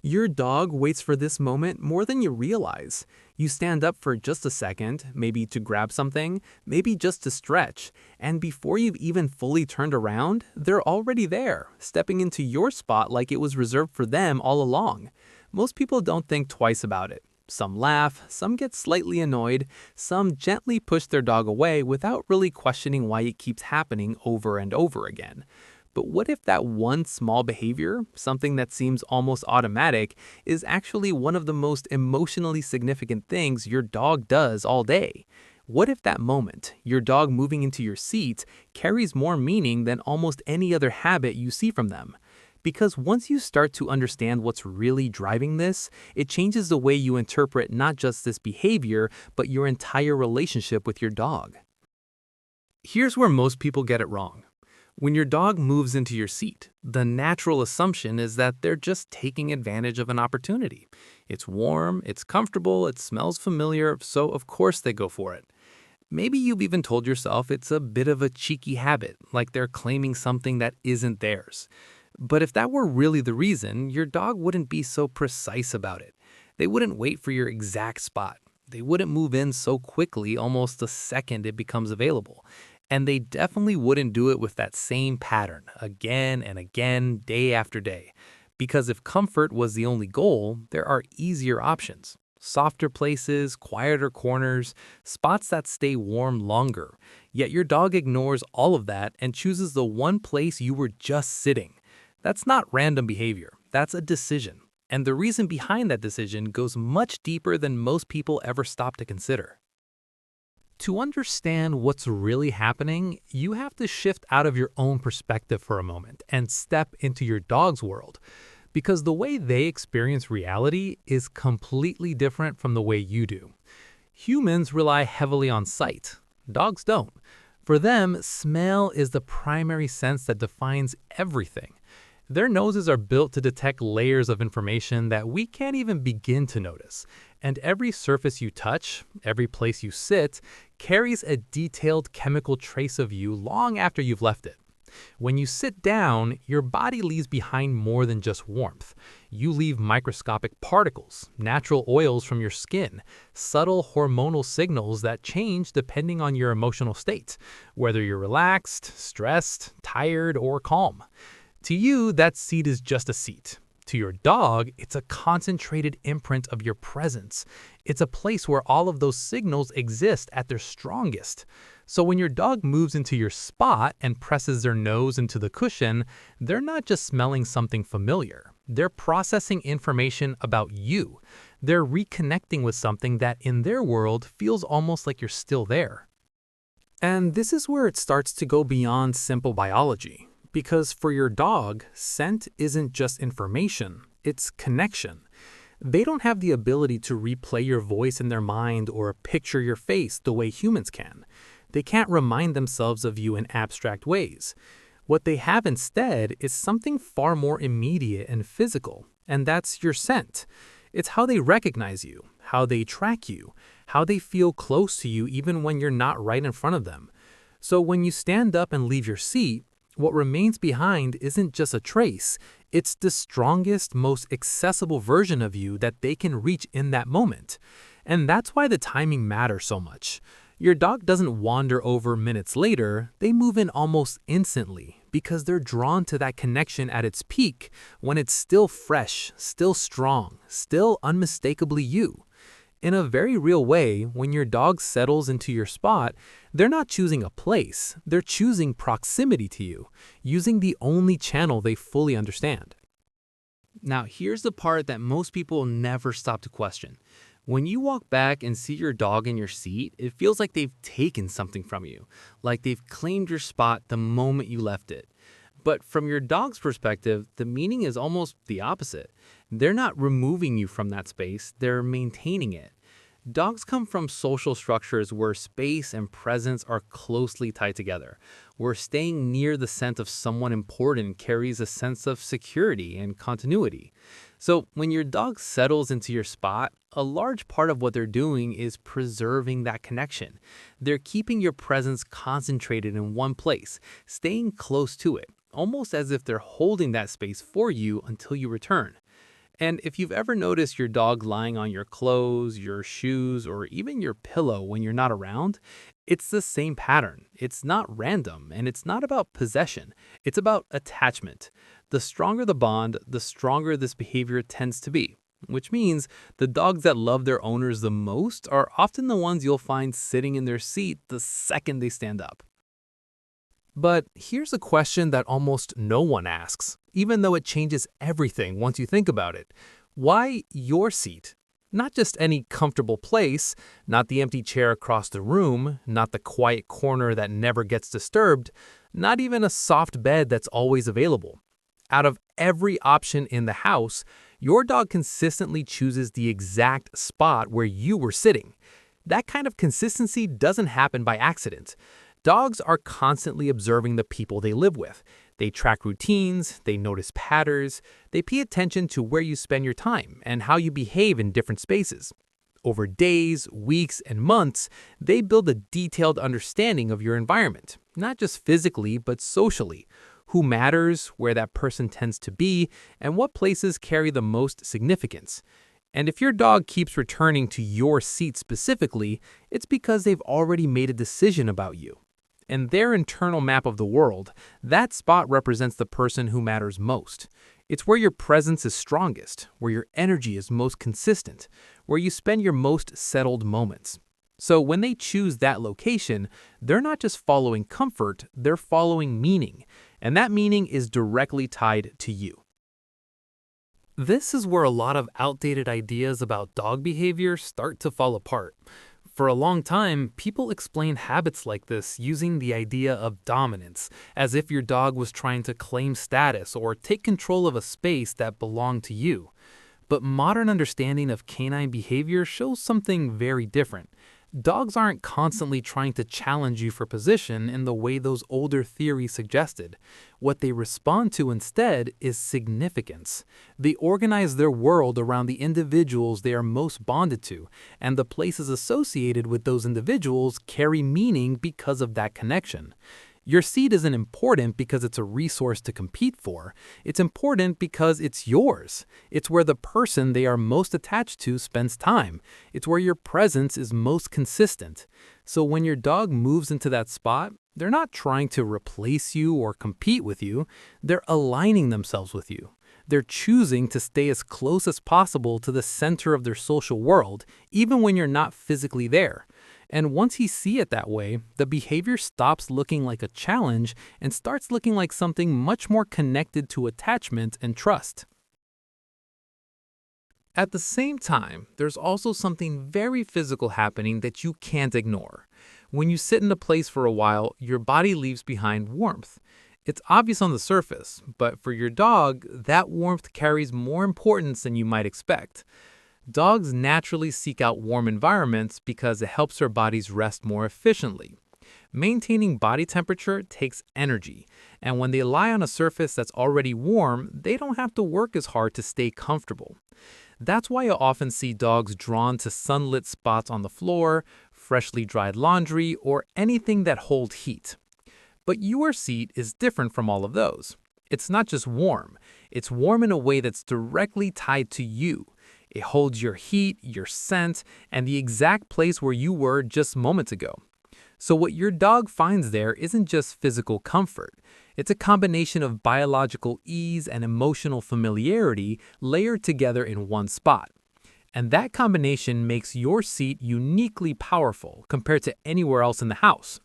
Your dog waits for this moment more than you realize. You stand up for just a second, maybe to grab something, maybe just to stretch, and before you've even fully turned around, they're already there, stepping into your spot like it was reserved for them all along. Most people don't think twice about it. Some laugh, some get slightly annoyed, some gently push their dog away without really questioning why it keeps happening over and over again. But what if that one small behavior, something that seems almost automatic, is actually one of the most emotionally significant things your dog does all day? What if that moment, your dog moving into your seat, carries more meaning than almost any other habit you see from them? Because once you start to understand what's really driving this, it changes the way you interpret not just this behavior, but your entire relationship with your dog. Here's where most people get it wrong. When your dog moves into your seat, the natural assumption is that they're just taking advantage of an opportunity. It's warm, it's comfortable, it smells familiar, so of course they go for it. Maybe you've even told yourself it's a bit of a cheeky habit, like they're claiming something that isn't theirs. But if that were really the reason, your dog wouldn't be so precise about it. They wouldn't wait for your exact spot. They wouldn't move in so quickly almost the second it becomes available. And they definitely wouldn't do it with that same pattern again and again, day after day. Because if comfort was the only goal, there are easier options. Softer places, quieter corners, spots that stay warm longer. Yet your dog ignores all of that and chooses the one place you were just sitting. That's not random behavior, that's a decision. And the reason behind that decision goes much deeper than most people ever stop to consider. To understand what's really happening, you have to shift out of your own perspective for a moment and step into your dog's world, because the way they experience reality is completely different from the way you do. Humans rely heavily on sight. Dogs don't. For them, smell is the primary sense that defines everything. Their noses are built to detect layers of information that we can't even begin to notice. And every surface you touch, every place you sit, carries a detailed chemical trace of you long after you've left it. When you sit down, your body leaves behind more than just warmth. You leave microscopic particles, natural oils from your skin, subtle hormonal signals that change depending on your emotional state, whether you're relaxed, stressed, tired, or calm. To you, that seat is just a seat. To your dog, it's a concentrated imprint of your presence. It's a place where all of those signals exist at their strongest. So when your dog moves into your spot and presses their nose into the cushion, they're not just smelling something familiar. They're processing information about you. They're reconnecting with something that in their world feels almost like you're still there. And this is where it starts to go beyond simple biology. Because for your dog, scent isn't just information, it's connection. They don't have the ability to replay your voice in their mind or picture your face the way humans can. They can't remind themselves of you in abstract ways. What they have instead is something far more immediate and physical, and that's your scent. It's how they recognize you, how they track you, how they feel close to you even when you're not right in front of them. So when you stand up and leave your seat, what remains behind isn't just a trace, it's the strongest, most accessible version of you that they can reach in that moment. And that's why the timing matters so much. Your dog doesn't wander over minutes later, they move in almost instantly because they're drawn to that connection at its peak when it's still fresh, still strong, still unmistakably you. In a very real way, when your dog settles into your spot, they're not choosing a place, they're choosing proximity to you, using the only channel they fully understand. Now, here's the part that most people never stop to question. When you walk back and see your dog in your seat, it feels like they've taken something from you, like they've claimed your spot the moment you left it. But from your dog's perspective, the meaning is almost the opposite. They're not removing you from that space, they're maintaining it. Dogs come from social structures where space and presence are closely tied together, where staying near the scent of someone important carries a sense of security and continuity. So when your dog settles into your spot, a large part of what they're doing is preserving that connection. They're keeping your presence concentrated in one place, staying close to it, almost as if they're holding that space for you until you return. And if you've ever noticed your dog lying on your clothes, your shoes, or even your pillow when you're not around, it's the same pattern. It's not random and it's not about possession, it's about attachment. The stronger the bond, the stronger this behavior tends to be. Which means the dogs that love their owners the most are often the ones you'll find sitting in their seat the second they stand up. But here's a question that almost no one asks, even though it changes everything once you think about it. Why your seat? Not just any comfortable place, not the empty chair across the room, not the quiet corner that never gets disturbed, not even a soft bed that's always available. Out of every option in the house, your dog consistently chooses the exact spot where you were sitting. That kind of consistency doesn't happen by accident. Dogs are constantly observing the people they live with. They track routines, they notice patterns, they pay attention to where you spend your time and how you behave in different spaces. Over days, weeks, and months, they build a detailed understanding of your environment, not just physically, but socially. Who matters, where that person tends to be, and what places carry the most significance. And if your dog keeps returning to your seat specifically, it's because they've already made a decision about you. In their internal map of the world, that spot represents the person who matters most. It's where your presence is strongest, where your energy is most consistent, where you spend your most settled moments. So when they choose that location, they're not just following comfort, they're following meaning, and that meaning is directly tied to you. This is where a lot of outdated ideas about dog behavior start to fall apart. For a long time, people explained habits like this using the idea of dominance, as if your dog was trying to claim status or take control of a space that belonged to you. But modern understanding of canine behavior shows something very different. Dogs aren't constantly trying to challenge you for position in the way those older theories suggested. What they respond to instead is significance. They organize their world around the individuals they are most bonded to, and the places associated with those individuals carry meaning because of that connection. Your seat isn't important because it's a resource to compete for. It's important because it's yours. It's where the person they are most attached to spends time. It's where your presence is most consistent. So when your dog moves into that spot, they're not trying to replace you or compete with you. They're aligning themselves with you. They're choosing to stay as close as possible to the center of their social world, even when you're not physically there. And once you see it that way, the behavior stops looking like a challenge and starts looking like something much more connected to attachment and trust. At the same time, there's also something very physical happening that you can't ignore. When you sit in a place for a while, your body leaves behind warmth. It's obvious on the surface, but for your dog, that warmth carries more importance than you might expect. Dogs naturally seek out warm environments because it helps their bodies rest more efficiently. Maintaining body temperature takes energy, and when they lie on a surface that's already warm, they don't have to work as hard to stay comfortable. That's why you'll often see dogs drawn to sunlit spots on the floor, freshly dried laundry, or anything that holds heat. But your seat is different from all of those. It's not just warm, it's warm in a way that's directly tied to you. It holds your heat, your scent, and the exact place where you were just moments ago. So what your dog finds there isn't just physical comfort. It's a combination of biological ease and emotional familiarity layered together in one spot. And that combination makes your seat uniquely powerful compared to anywhere else in the house.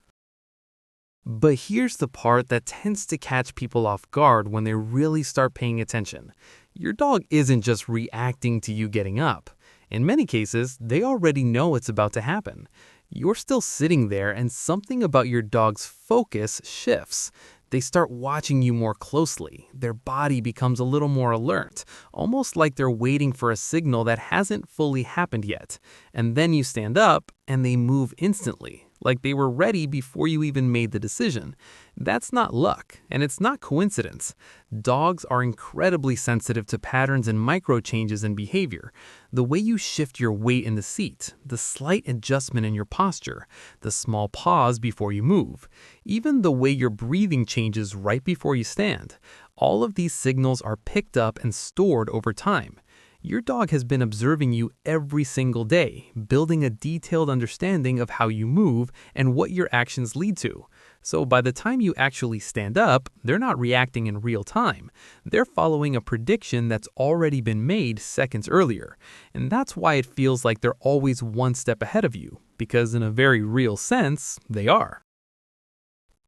But here's the part that tends to catch people off guard when they really start paying attention. Your dog isn't just reacting to you getting up. In many cases, they already know it's about to happen. You're still sitting there and something about your dog's focus shifts. They start watching you more closely. Their body becomes a little more alert, almost like they're waiting for a signal that hasn't fully happened yet. And then you stand up and they move instantly, like they were ready before you even made the decision. That's not luck, and it's not coincidence. Dogs are incredibly sensitive to patterns and micro changes in behavior. The way you shift your weight in the seat, the slight adjustment in your posture, the small pause before you move, even the way your breathing changes right before you stand. All of these signals are picked up and stored over time. Your dog has been observing you every single day, building a detailed understanding of how you move and what your actions lead to. So by the time you actually stand up, they're not reacting in real time. They're following a prediction that's already been made seconds earlier. And that's why it feels like they're always one step ahead of you, because in a very real sense, they are.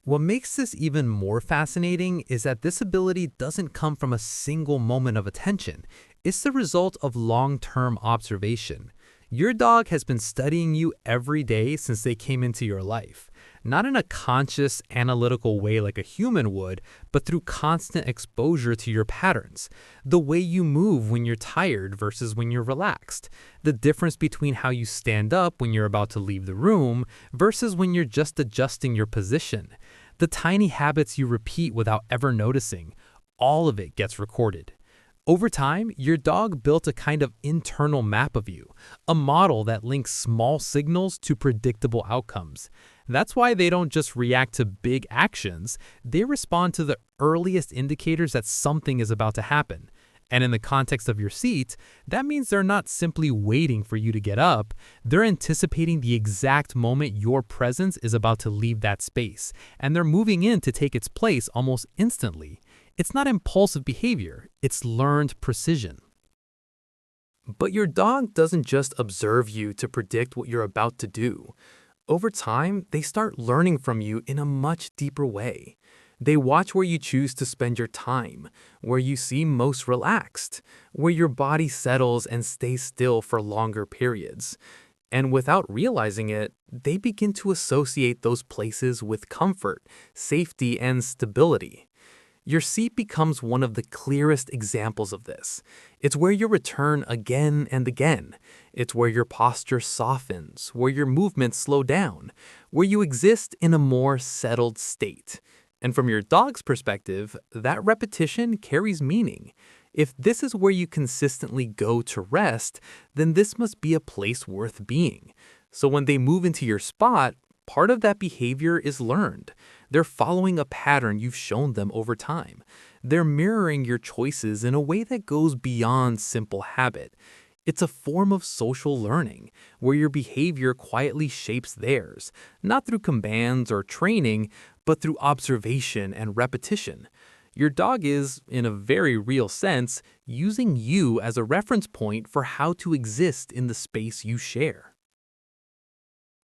What makes this even more fascinating is that this ability doesn't come from a single moment of attention. It's the result of long-term observation. Your dog has been studying you every day since they came into your life. Not in a conscious, analytical way like a human would, but through constant exposure to your patterns. The way you move when you're tired versus when you're relaxed. The difference between how you stand up when you're about to leave the room versus when you're just adjusting your position. The tiny habits you repeat without ever noticing. All of it gets recorded. Over time, your dog built a kind of internal map of you, a model that links small signals to predictable outcomes. That's why they don't just react to big actions, they respond to the earliest indicators that something is about to happen. And in the context of your seat, that means they're not simply waiting for you to get up, they're anticipating the exact moment your presence is about to leave that space, and they're moving in to take its place almost instantly. It's not impulsive behavior, it's learned precision. But your dog doesn't just observe you to predict what you're about to do. Over time, they start learning from you in a much deeper way. They watch where you choose to spend your time, where you seem most relaxed, where your body settles and stays still for longer periods. And without realizing it, they begin to associate those places with comfort, safety, and stability. Your seat becomes one of the clearest examples of this. It's where you return again and again. It's where your posture softens, where your movements slow down, where you exist in a more settled state. And from your dog's perspective, that repetition carries meaning. If this is where you consistently go to rest, then this must be a place worth being. So when they move into your spot, part of that behavior is learned. They're following a pattern you've shown them over time. They're mirroring your choices in a way that goes beyond simple habit. It's a form of social learning, where your behavior quietly shapes theirs, not through commands or training, but through observation and repetition. Your dog is, in a very real sense, using you as a reference point for how to exist in the space you share.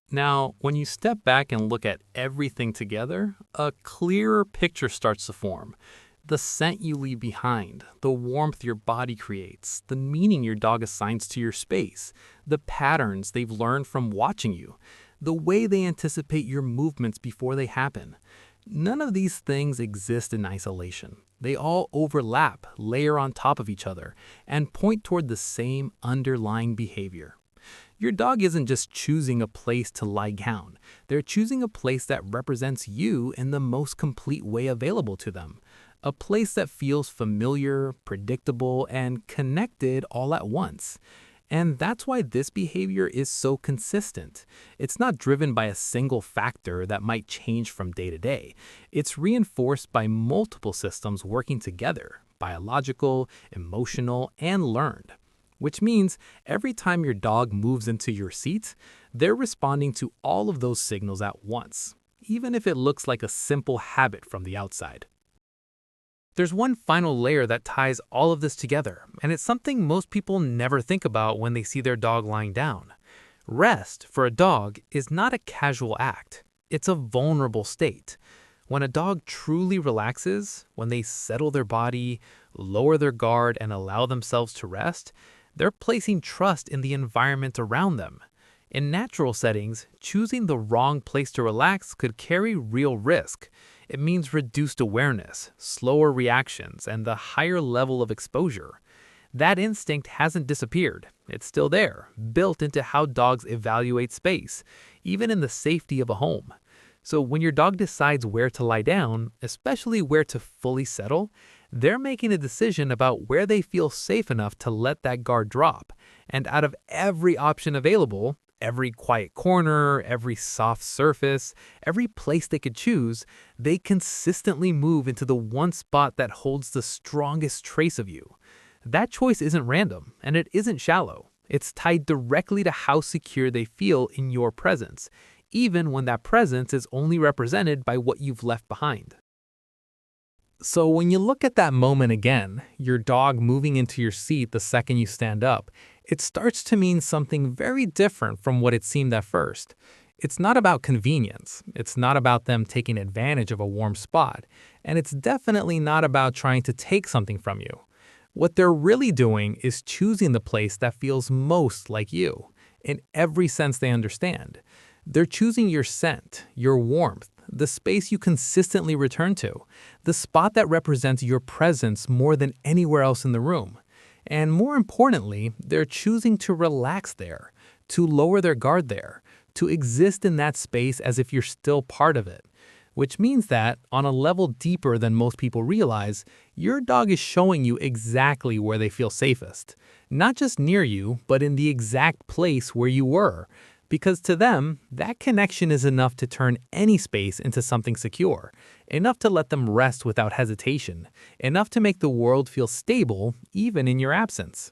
Now, when you step back and look at everything together, a clearer picture starts to form. The scent you leave behind, the warmth your body creates, the meaning your dog assigns to your space, the patterns they've learned from watching you, the way they anticipate your movements before they happen. None of these things exist in isolation. They all overlap, layer on top of each other, and point toward the same underlying behavior. Your dog isn't just choosing a place to lie down. They're choosing a place that represents you in the most complete way available to them. A place that feels familiar, predictable, and connected all at once. And that's why this behavior is so consistent. It's not driven by a single factor that might change from day to day. It's reinforced by multiple systems working together, biological, emotional, and learned. Which means every time your dog moves into your seat, they're responding to all of those signals at once, even if it looks like a simple habit from the outside. There's one final layer that ties all of this together, and it's something most people never think about when they see their dog lying down. Rest, for a dog, is not a casual act. It's a vulnerable state. When a dog truly relaxes, when they settle their body, lower their guard, and allow themselves to rest, they're placing trust in the environment around them. In natural settings, choosing the wrong place to relax could carry real risk. It means reduced awareness, slower reactions, and the higher level of exposure. That instinct hasn't disappeared. It's still there, built into how dogs evaluate space, even in the safety of a home. So when your dog decides where to lie down, especially where to fully settle, they're making a decision about where they feel safe enough to let that guard drop. And out of every option available, every quiet corner, every soft surface, every place they could choose, they consistently move into the one spot that holds the strongest trace of you. That choice isn't random, and it isn't shallow. It's tied directly to how secure they feel in your presence, even when that presence is only represented by what you've left behind. So when you look at that moment again, your dog moving into your seat the second you stand up, it starts to mean something very different from what it seemed at first. It's not about convenience, it's not about them taking advantage of a warm spot, and it's definitely not about trying to take something from you. What they're really doing is choosing the place that feels most like you, in every sense they understand. They're choosing your scent, your warmth, the space you consistently return to, the spot that represents your presence more than anywhere else in the room. And more importantly, they're choosing to relax there, to lower their guard there, to exist in that space as if you're still part of it. Which means that, on a level deeper than most people realize, your dog is showing you exactly where they feel safest. Not just near you, but in the exact place where you were. Because to them, that connection is enough to turn any space into something secure, enough to let them rest without hesitation, enough to make the world feel stable even in your absence.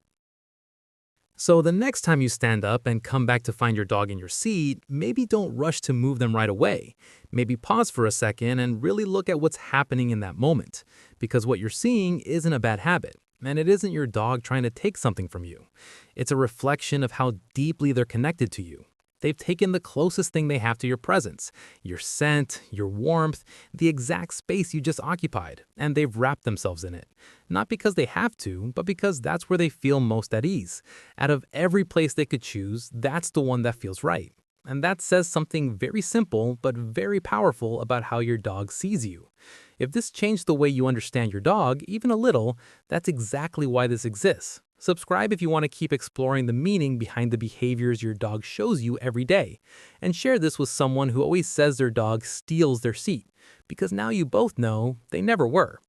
So the next time you stand up and come back to find your dog in your seat, maybe don't rush to move them right away. Maybe pause for a second and really look at what's happening in that moment. Because what you're seeing isn't a bad habit, and it isn't your dog trying to take something from you. It's a reflection of how deeply they're connected to you. They've taken the closest thing they have to your presence, your scent, your warmth, the exact space you just occupied, and they've wrapped themselves in it. Not because they have to, but because that's where they feel most at ease. Out of every place they could choose, that's the one that feels right. And that says something very simple but very powerful about how your dog sees you. If this changed the way you understand your dog, even a little, that's exactly why this exists. Subscribe if you want to keep exploring the meaning behind the behaviors your dog shows you every day. And share this with someone who always says their dog steals their seat, because now you both know they never were.